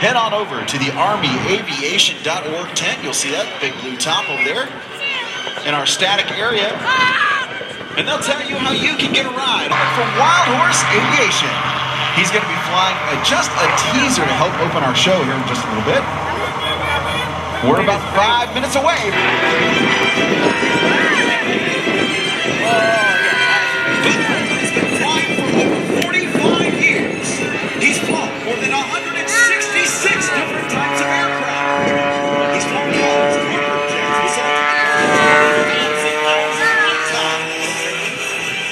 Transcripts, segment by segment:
head on over to the ArmyAviation.org tent. You'll see that big blue top over there in our static area. And they'll tell you how you can get a ride from Wild Horse Aviation. He's going to be flying just a teaser to help open our show here in just a little bit. We're about 5 minutes away. He's been flying for over 45 years. He's flown more than 166 different types of aircraft. He's flown drones, corporate jets, he's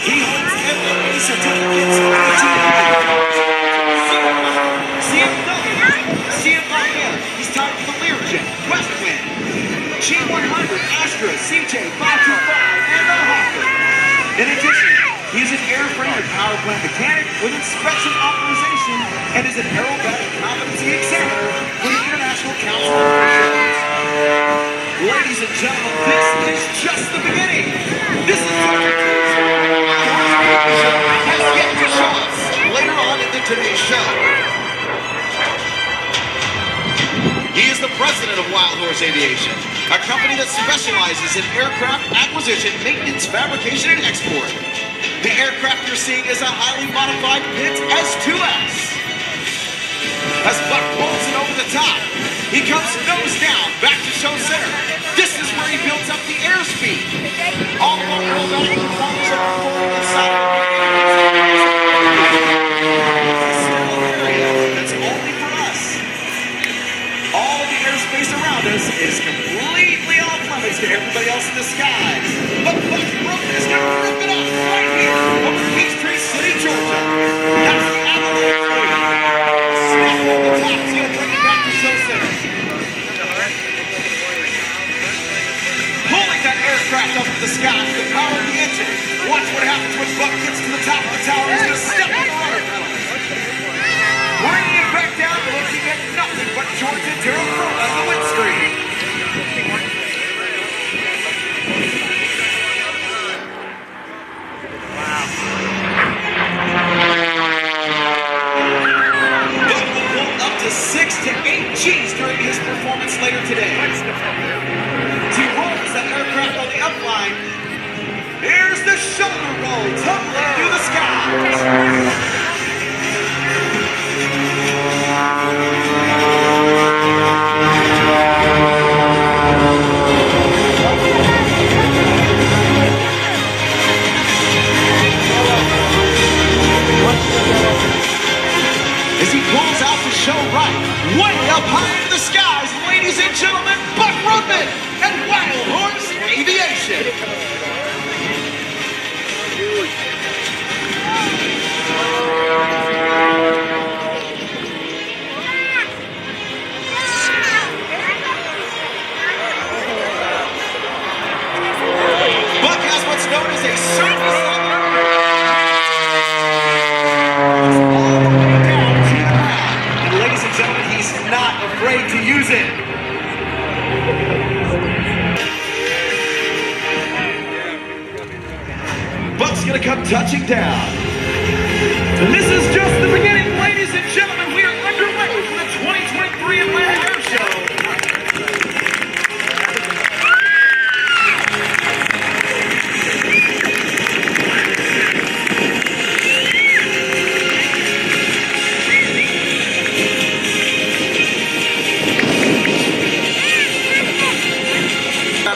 he holds FAA certificates for the CFIM, he's tied to the Learjet, Westwind, G100, Astra, CJ525, and the Hawker. In addition, he is an airframe and power plant mechanic with inspection authorization and is an aerobatic competency examiner for the International Council of Aviation. Ladies and gentlemen, this is just the beginning. This is has yet to show us later on in today's show. He is the president of Wild Horse Aviation, a company that specializes in aircraft acquisition, maintenance, fabrication, and export. The aircraft you're seeing is a highly modified Pitts S2S. As Buck pulls it over the top, he comes nose down back to show center. This is where he builds up the airspeed. All along the aerobatic performance are performed inside of that's only for us. All the airspace around us is completely off limits to everybody else in the skies. But Buck Roetman is going to rip it up right here over Peachtree City, Georgia. That's the Aviation. Snap on the top, he's going to bring it back to show center. Pulling that aircraft up to the sky to the power of the engine. Watch what happens when Buck gets to the top of the tower. He's going to step on the rudder pedal. Bringing it back down, looking at nothing but Georgia Terra Firma on the windscreen. Wow. Buck will pull up to 6 to 8 Gs during his performance later today. As he rolls that aircraft on the upline, here's the shoulder roll, tumbling through the skies. As he pulls out to show right, way up high into the skies, ladies and gentlemen, Buck Roetman and Wild Horse Aviation. Buck has what's known as a surface level. Gentlemen, he's not afraid to use it. Buck's gonna come touching down. And this is just the beginning, ladies and gentlemen. We are underway for the 2023 Atlanta Air Show.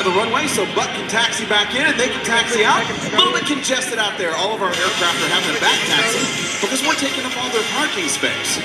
The runway so Buck can taxi back in and they can taxi out. A little bit congested out there. All of our aircraft are having a back taxi because we're taking up all their parking space.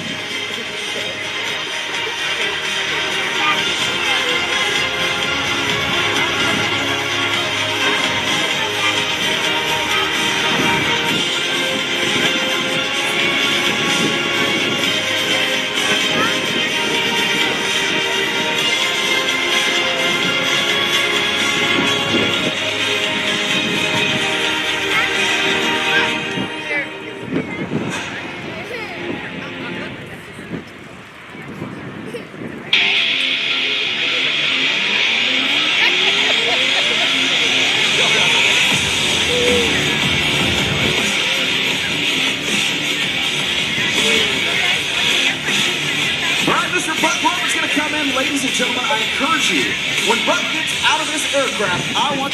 Ladies and gentlemen, I encourage you, when Buck gets out of this aircraft, I want...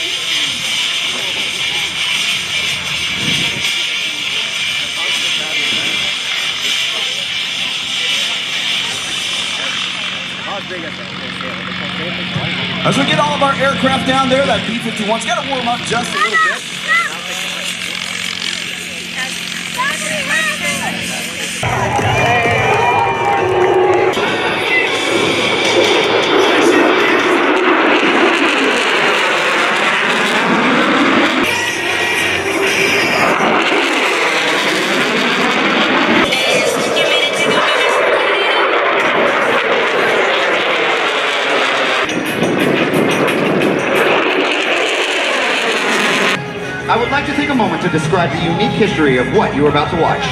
As we get all of our aircraft down there, that B-51's got to warm up just a little bit. I would like to take a moment to describe the unique history of what you are about to watch.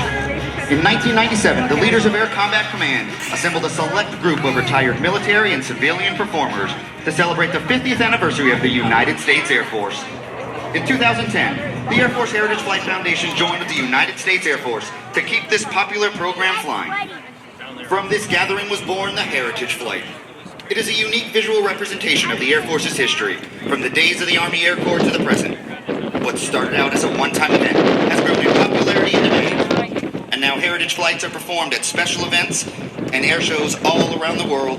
In 1997, the leaders of Air Combat Command assembled a select group of retired military and civilian performers to celebrate the 50th anniversary of the United States Air Force. In 2010, the Air Force Heritage Flight Foundation joined with the United States Air Force to keep this popular program flying. From this gathering was born the Heritage Flight. It is a unique visual representation of the Air Force's history, from the days of the Army Air Corps to the present. What started out as a one-time event has grown in popularity and demand. And now heritage flights are performed at special events and air shows all around the world.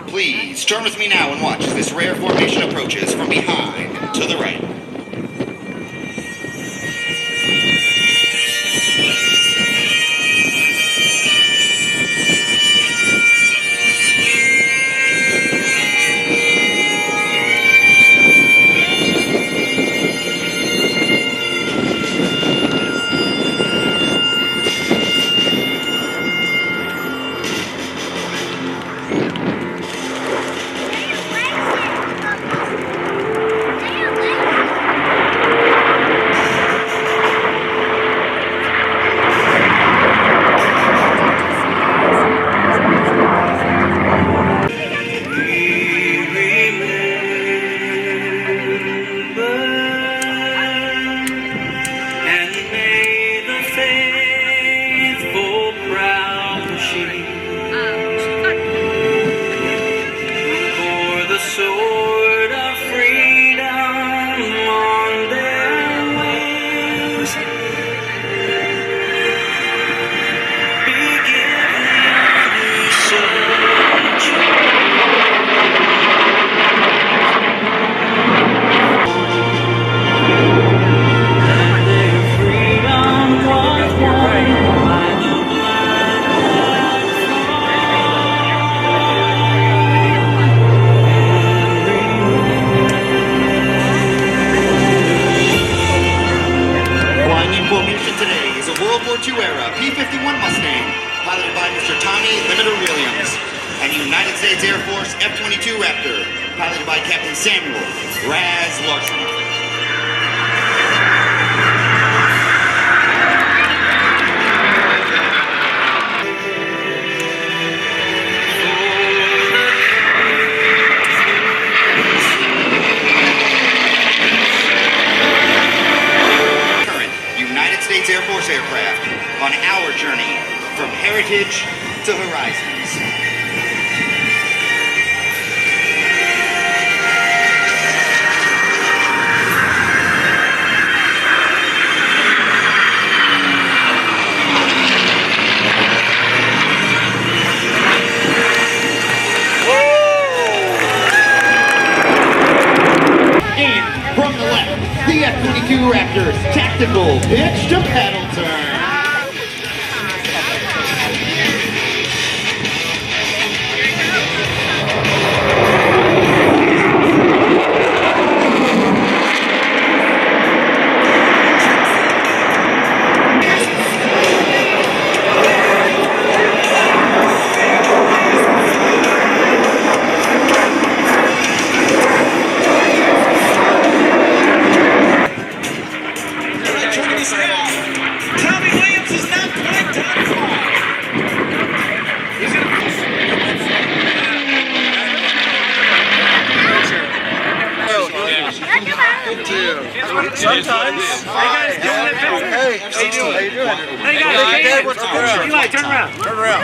Please join with me now and watch as this rare formation approaches from behind to the right. F22 Raptor, piloted by Captain Samuel Raz Larson. Current United States Air Force aircraft on our journey from heritage to horizons. The F22 Raptor's tactical pitch to paddle turn. Sometimes. Hey guys, doing it, Bill? Hey, how you doing? Hey guys, turn around. Turn around.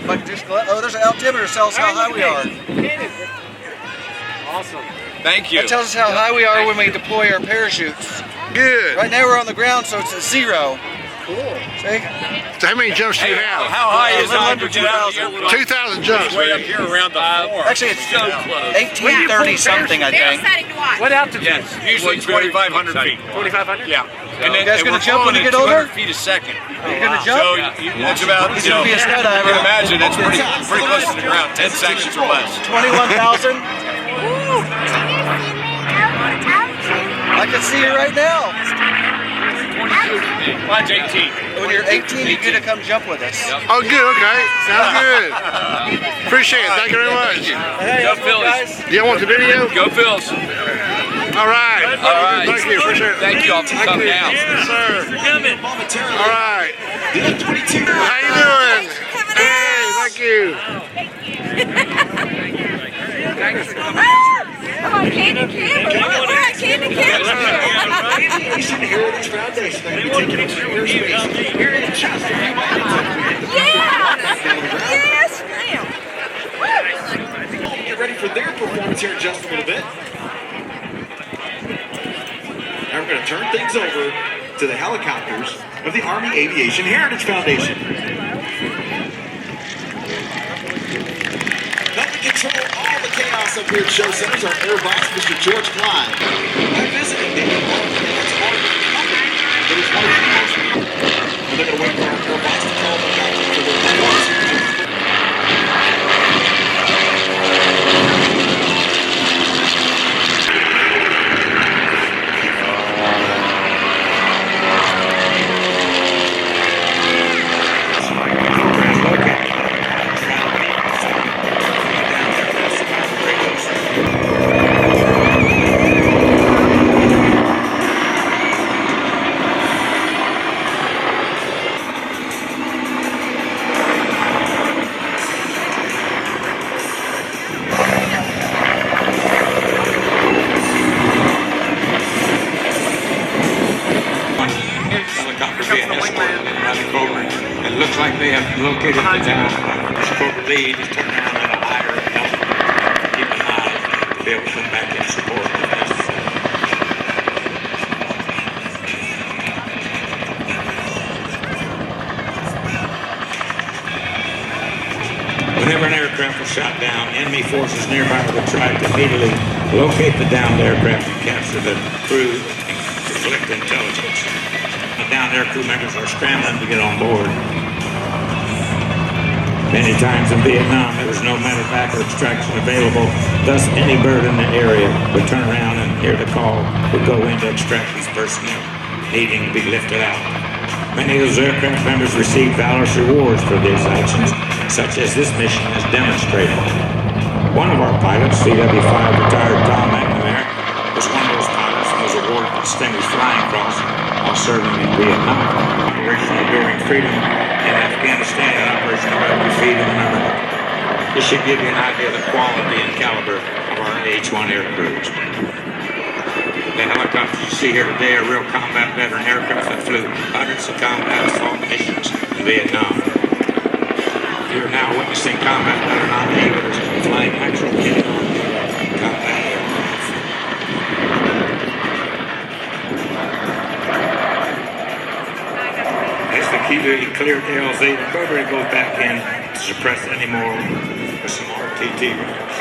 Like just oh, there's an altimeter that tells us how high we are. Awesome. Thank you. That tells us how high we are when we deploy our parachutes. Good. Right now we're on the ground, so it's at 0. Cool. See? So how many jumps do you have? How high is it? Under 2,000. 2,000 jumps. Way up here around the floor. Actually, it's so close. 1830 something, I think. What altitude? Yes, usually 2,500 feet. 2,500? Yeah. And You guys and gonna we're jump when you falling get at older? 200 feet a second. Are you gonna So jump? it's about, He's you know, gonna be a you skydiver. can imagine it's pretty close to the ground. 10 seconds or less. 21,000. I can see you right now. 22. Mine's 18. When you're 18, you get to come jump with us. Oh, good. Okay. Sounds good. Appreciate it. Thank you very much. Hey, Go how's it going, Phillies. guys? Do you want the video? Go Phils. All right. All right. Thank you. Appreciate it. Thank you all for coming down. Yes, sir. Momentarily. All right. The F22 How you doing? Hey, thank you. Aviation Heritage Foundation. They're going to be taking over airspace here in just a few moments. Yes, ma'am. Get ready for their performance here in just a little bit. Now we're going to turn things over to the helicopters of the Army Aviation Heritage Foundation. Helping control all the chaos up here at Show Centers, our air boss, Mr. George Klein. I'm visiting David Falcon, and that's part of the company that is one of the most. And they're going to wait for our air boss to tell them about it for their performance. Looks like they have located the down. Supposed lead is turn around at a higher altitude. Keep an eye to be able to come back and support if necessary. Whenever an aircraft is shot down, enemy forces nearby will try to immediately locate the downed aircraft and capture the crew to collect intelligence. The downed air crew members are scrambling to get on board. Many times in Vietnam, there was no medevac or extraction available. Thus, any bird in the area would turn around and hear the call, would go in to extract these personnel needing to be lifted out. Many of those aircraft members received valorous rewards for these actions, such as this mission has demonstrated. One of our pilots, CW5 retired Tom McNamara, was one of those pilots and was awarded the Distinguished Flying Cross while serving in Vietnam. Operation Enduring Freedom in Afghanistan and Operation Iraqi Freedom in America. This should give you an idea of the quality and caliber of our H-1 air crews. The helicopters you see here today are real combat veteran aircraft that flew hundreds of combat assault missions in Vietnam. You're now witnessing combat veteran enablers flying actual combat aircraft. That's the key to clear LZ. The carburetor goes back in to suppress any more with some RTT rounds.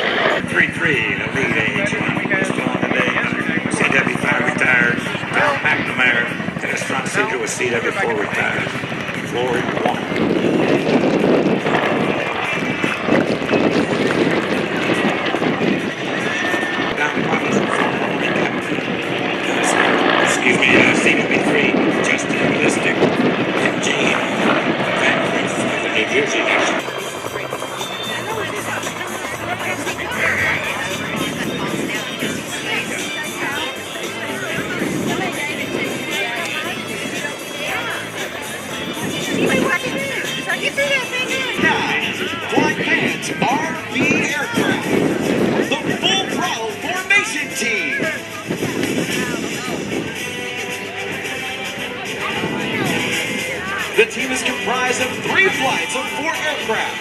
The lead H1 still on today. CW5 retired. Tom McNamara and his front seater was CW4 retired. Floor 1. CW3, Justin Ballistic, and Gene Van Cliff of the New Jersey National. Get through that thing. The team is comprised of 3 flights of 4 aircraft: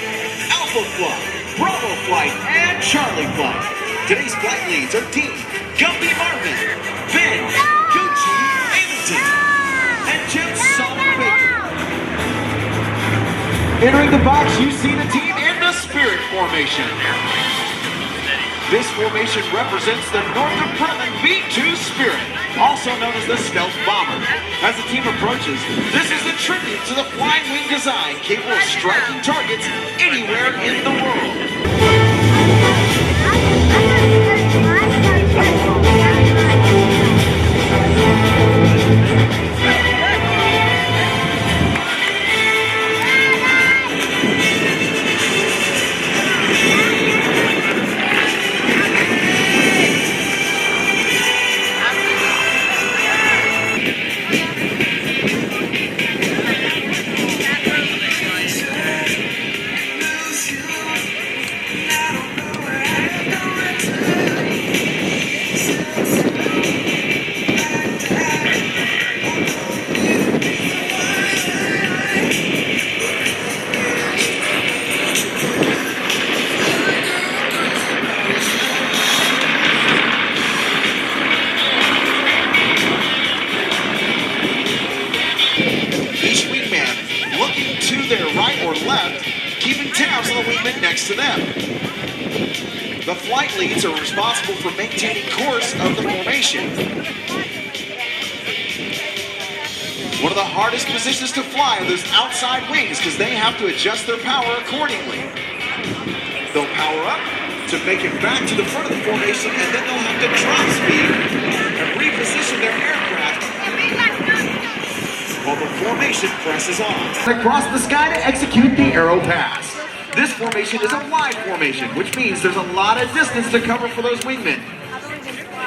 Alpha Flight, Bravo Flight, and Charlie Flight. Today's flight leads are Dean, Gumpy Marvin, Ben, Gucci, Hamilton, and Jim Solomon Baker. Entering the box, you see the team in the Spirit formation. This formation represents the Northrop Grumman B-2 Spirit, also known as the Stealth Bomber. As the team approaches, this is a tribute to the flying wing design capable of striking targets anywhere in the world. Next to them. The flight leads are responsible for maintaining course of the formation. One of the hardest positions to fly are those outside wings because they have to adjust their power accordingly. They'll power up to make it back to the front of the formation, and then they'll have to drop speed and reposition their aircraft while the formation presses on. Across the sky to execute the aero pass. This formation is a wide formation, which means there's a lot of distance to cover for those wingmen.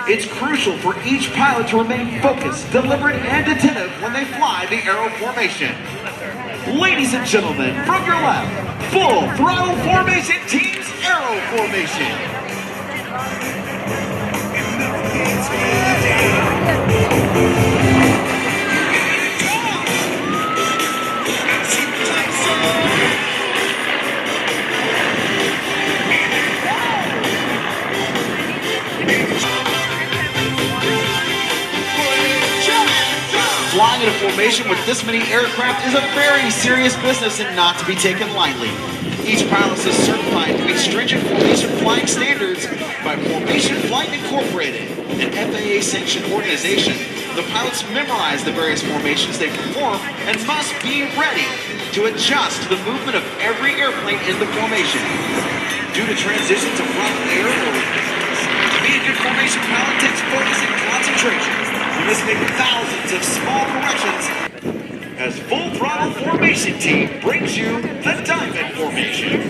It's crucial for each pilot to remain focused, deliberate, and attentive when they fly the aero formation. Ladies and gentlemen, from your left, Full Throttle Formation Team's aero formation. Flying in a formation with this many aircraft is a very serious business and not to be taken lightly. Each pilot is certified to meet stringent formation flying standards by Formation Flight Incorporated, an FAA-sanctioned organization. The pilots memorize the various formations they perform and must be ready to adjust to the movement of every airplane in the formation. Due to transition to throttle air, to be a good formation pilot takes focus and concentration. You must make thousands of small corrections as Full Throttle Formation Team brings you the Diamond Formation.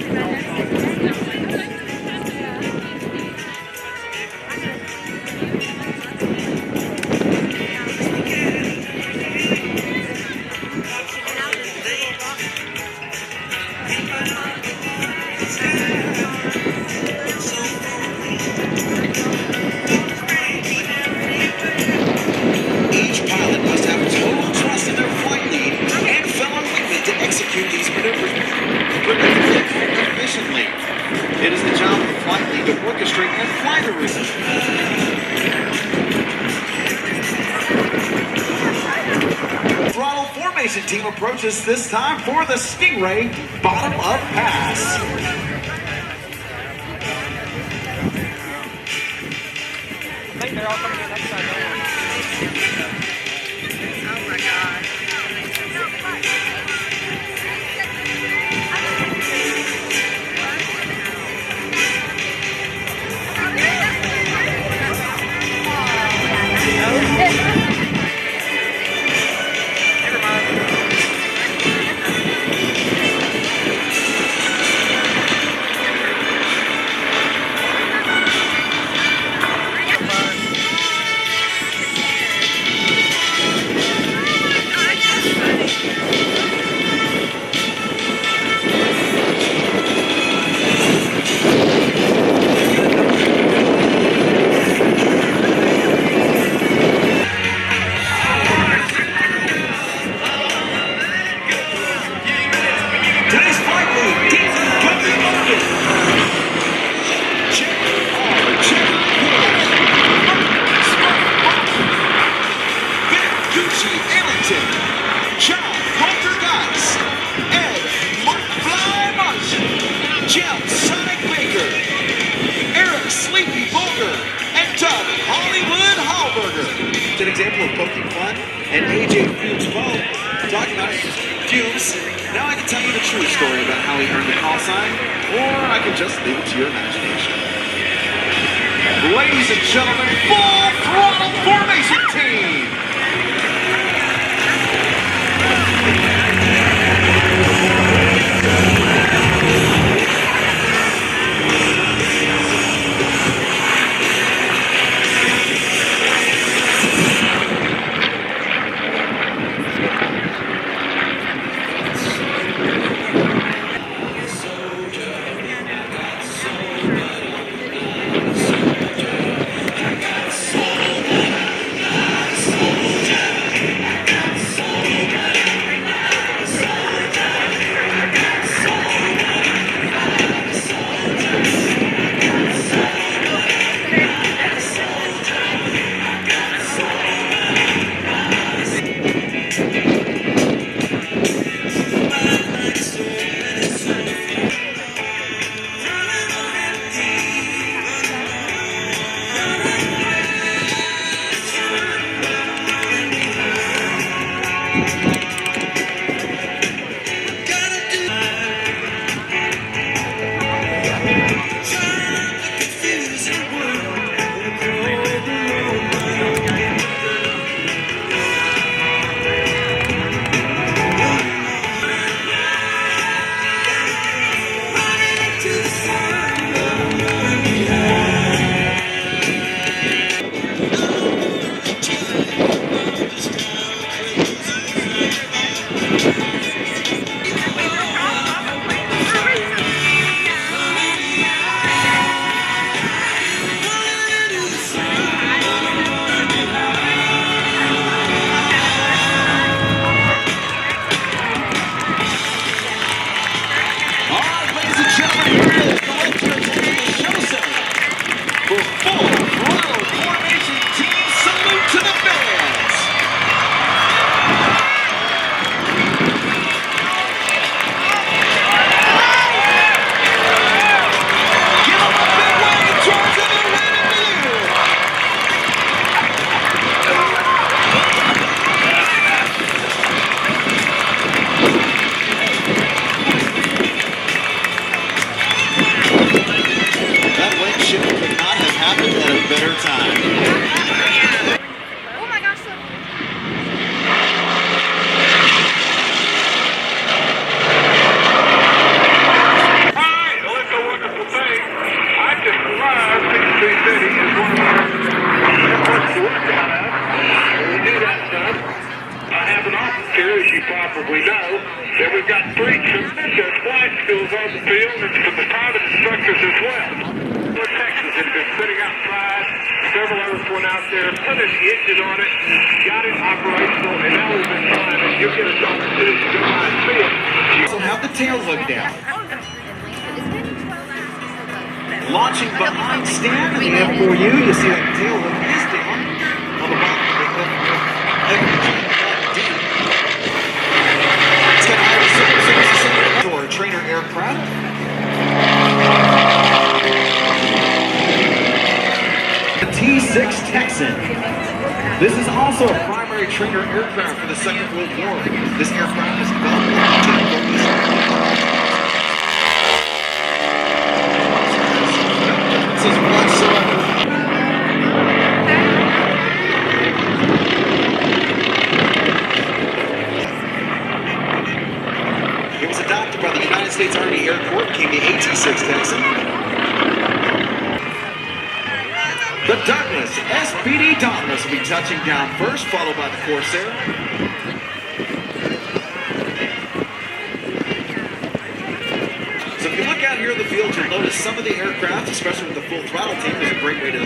It is the job of the flight lead to orchestrate and fly the route. Throttle Formation Team approaches this time for the Stingray bottom up pass. I think they're all coming in next time. Oh my God. poking fun, and AJ Fumes both talking about Fumes. Now I can tell you the true story about how he earned the call sign, or I can just leave it to your imagination. Ladies and gentlemen, Full Throttle Formation Team! We know that we've got 3 tremendous flight schools on the field and from the private instructors as well. Texas has been sitting outside, several others went out there, put an engine on it, got it operational, and now we've been trying, and you'll get a opportunity to go by and see it. So have the tail hook down. Launching behind Stan in the F4U, you see that tail hook is down on the bottom of the F22 Raptor trainer aircraft. The T6 Texan. This is also a primary trainer aircraft for the Second World War. This aircraft is developed whatsoever. It was adopted by the United States Army Air Corps, became the AT-6 Texan. The Dauntless, SPD Dauntless, will be touching down first, followed by the Corsair. So if you look out here in the field, you'll notice some of the aircraft, especially with the Full Throttle Team, is a great way to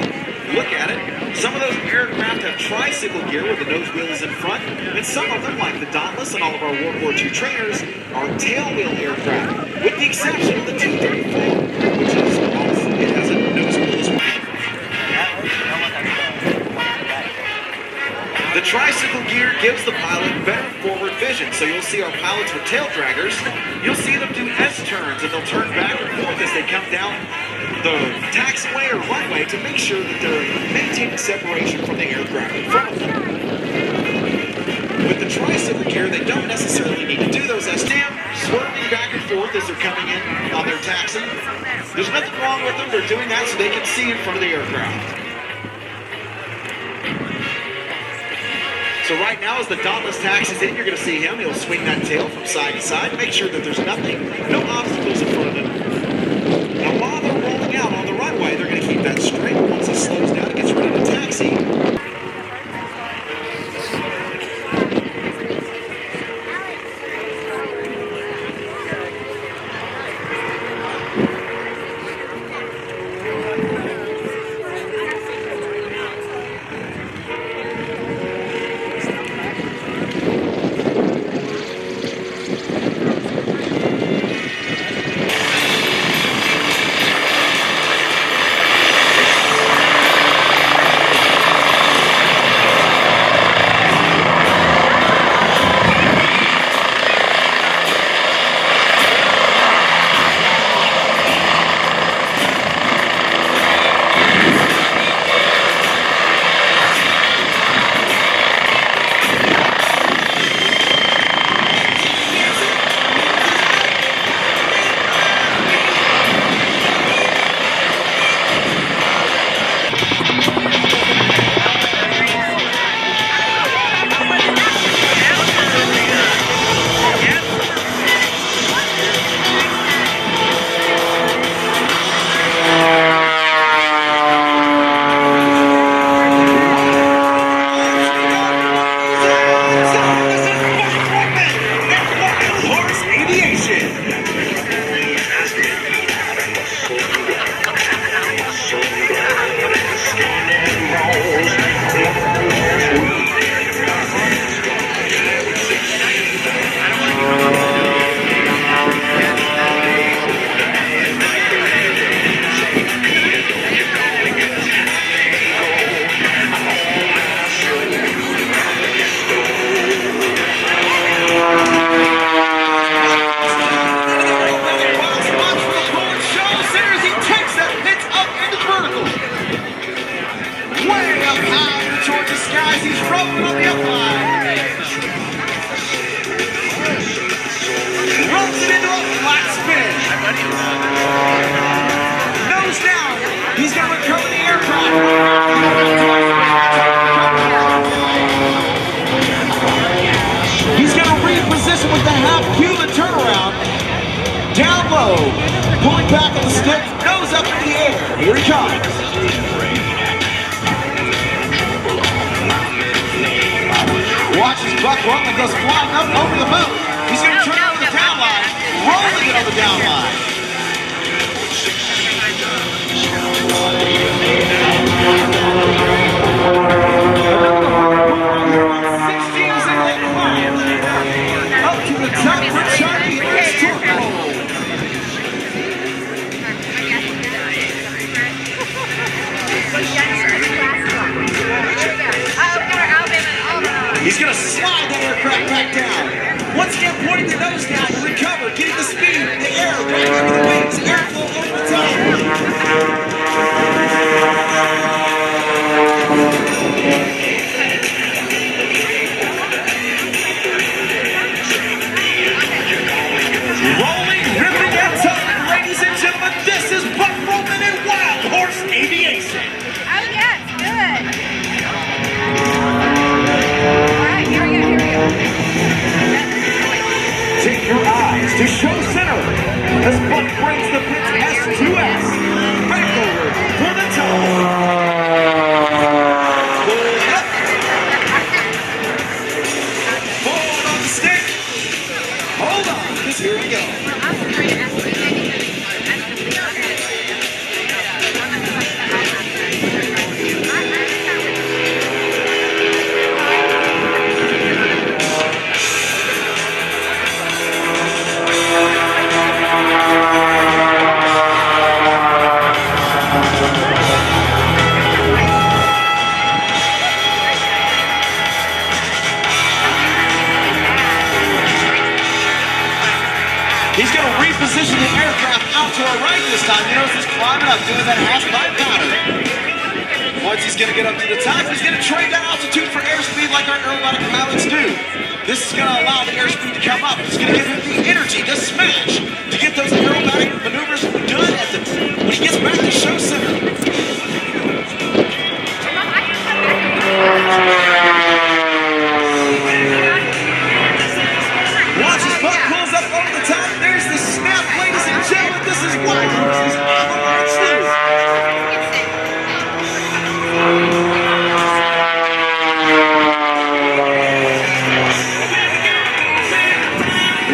look at it. Some of those aircraft have tricycle gear where the nose wheel is in front, and some of them, like the Dauntless and all of our World War II trainers, are tailwheel aircraft, with the exception of the T-34, which is it has a nose wheel as well. The tricycle gear gives the pilot better forward vision, so you'll see our pilots with tail draggers, you'll see them do S-turns, and they'll turn back and forth as they come down the taxiway or runway to make sure that they're maintaining separation from the aircraft in front of them. tricycle gear, they don't necessarily need to do those. Stamp swerving back and forth as they're coming in on their taxi. There's nothing wrong with them. They're doing that so they can see in front of the aircraft. So right now, as the Dauntless taxis in, you're going to see him. He'll swing that tail from side to side, make sure that there's nothing, no obstacles in front of him. Now, while they're rolling out on the runway, they're going to keep that straight. Once he slows down, he gets ready to taxi. Pulling back on the stick, nose up in the air. Here he comes. Watch as Buck Roetman goes flying up over the moon. He's going to turn over the down line, rolling it on the down line. Up to the top for Charlie. Here's Throttle. He's going to slide that aircraft back down. Once again, pointing the nose down to recover, getting the speed, the air, right under the wings, airflow over the top. Rolling, ripping, and tugging, ladies and gentlemen, this is Buck Roetman and Wild Horse Aviation. Oh, yes, good. All right, here we go. Take your eyes to show center as Buck brings the pitch S2S back over for the top. Pull up. Forward on the stick. Hold on, because here we go. He's going to reposition the aircraft out to our right this time. You notice he's climbing up, doing that half-pipe pattern. Once he's going to get up to the top, he's going to trade that altitude for airspeed like our aerobatic pilots do. This is going to allow the airspeed to come up. It's going to give him the energy, the smash, to get those aerobatic maneuvers done when he gets back to show center. Watch as Buck pulls up over the top. There's the snap, ladies and gentlemen. This is Wild Horses F22.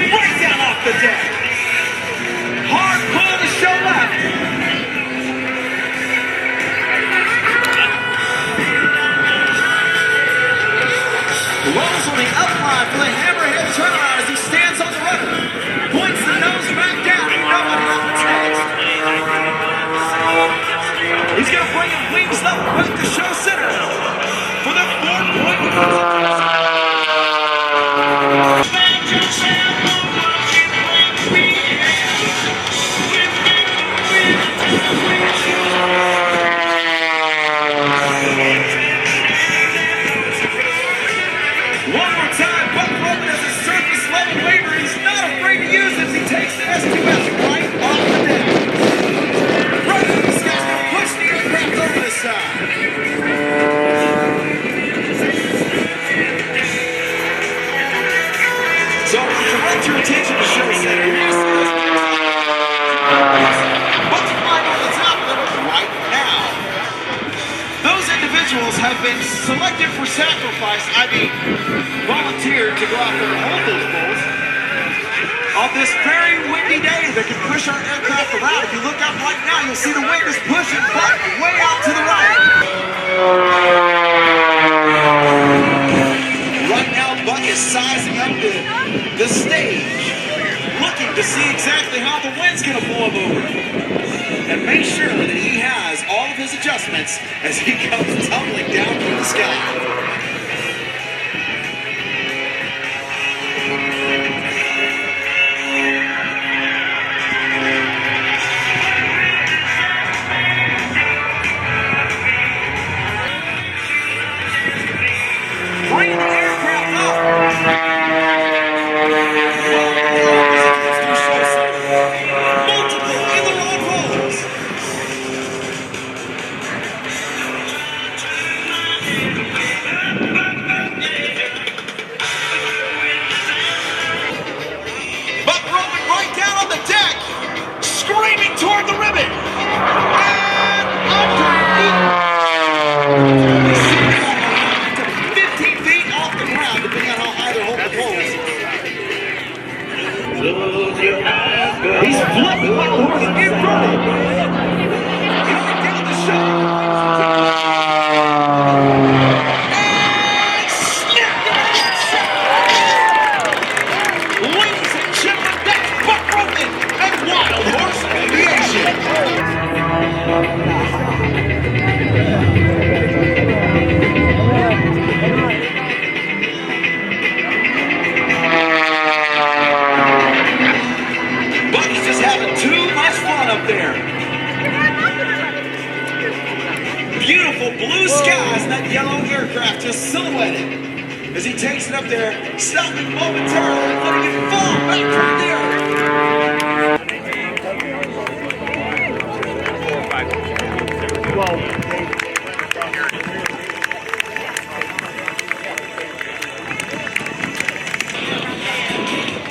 Right down off the deck. Hard pull to show left. Rolls on the upline for the hammerhead turnaround as he stands on the rudder. Points the nose back down. You know what happens next. He's going to bring him wings up back to show center for the 4-point. One more time, Buck Roetman has a surface level waiver. He's not afraid to use it as he takes the S2S right off the deck. Right, this guy's going to push the aircraft over this side. So, direct your attention to show center. Buck's flying on the top of it right now. Those individuals have been selected for sacrifice, volunteered to go out there and hold those poles on this very windy day that can push our aircraft around. If you look up right now, you'll see the wind is pushing Buck way out to the right. Right now, Buck is sizing up the stage, looking to see exactly how the wind's going to blow him over, and make sure that he has all of his adjustments as he comes tumbling down from the sky. Bring the aircraft up. Multiple aileron rolls. Buck Roetman right down on the deck, screaming toward the ribbon. And underneath. 15 feet off the ground, depending on how high they're holding the poles. He's flipping Wild Horse in front. Coming down the shot. And snap! Ladies and gentlemen, that's Buck Roetman and Wild Horse Aviation. Bucky's just having too much fun up there. Beautiful blue skies and that yellow aircraft just silhouetted as he takes it up there, stopping momentarily, letting it fall back toward the earth.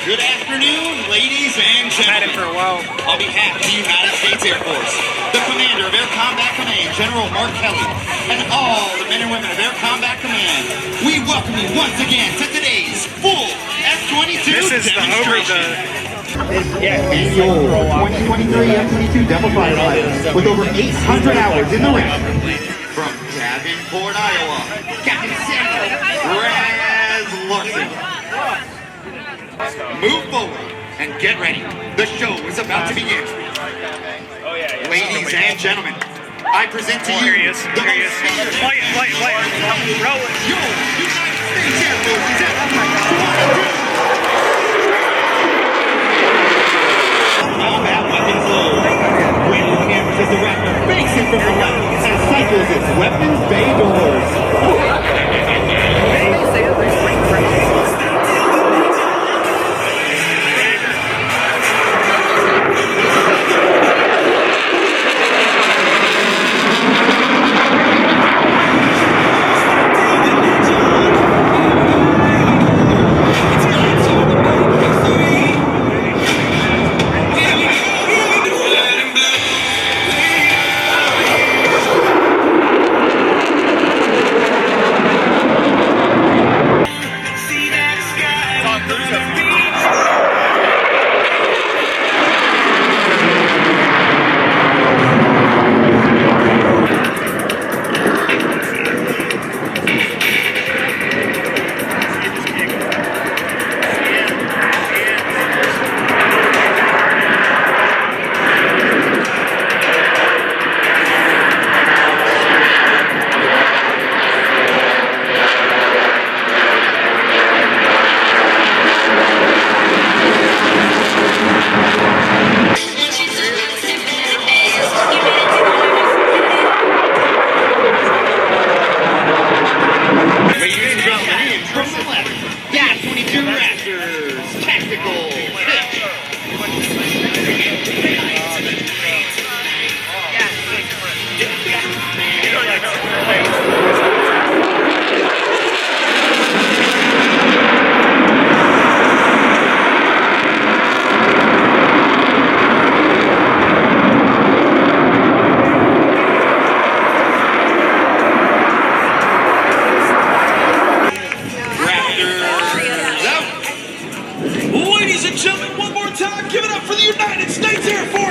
Good afternoon, ladies and gentlemen. For a while. On behalf of the United States Air Force, the Commander of Air Combat Command, General Mark Kelly, and all the men and women of Air Combat Command, we welcome you once again to today's full F22 demonstration. Annual 2023 F22 Demo Flight Pilot with over 800 hours in the ring. From Davenport, Iowa, Captain Samuel Raz Larson. Move forward and get ready. The show is about to begin. Ladies and gentlemen, I present to you the most famous Wait. Roll it. your United States Air Force combat weapons load. When the cameras as the Raptor fakes it from the left as cycles its weapons vehicle, pitch. Ladies and gentlemen, one more time, give it up for the United States Air Force!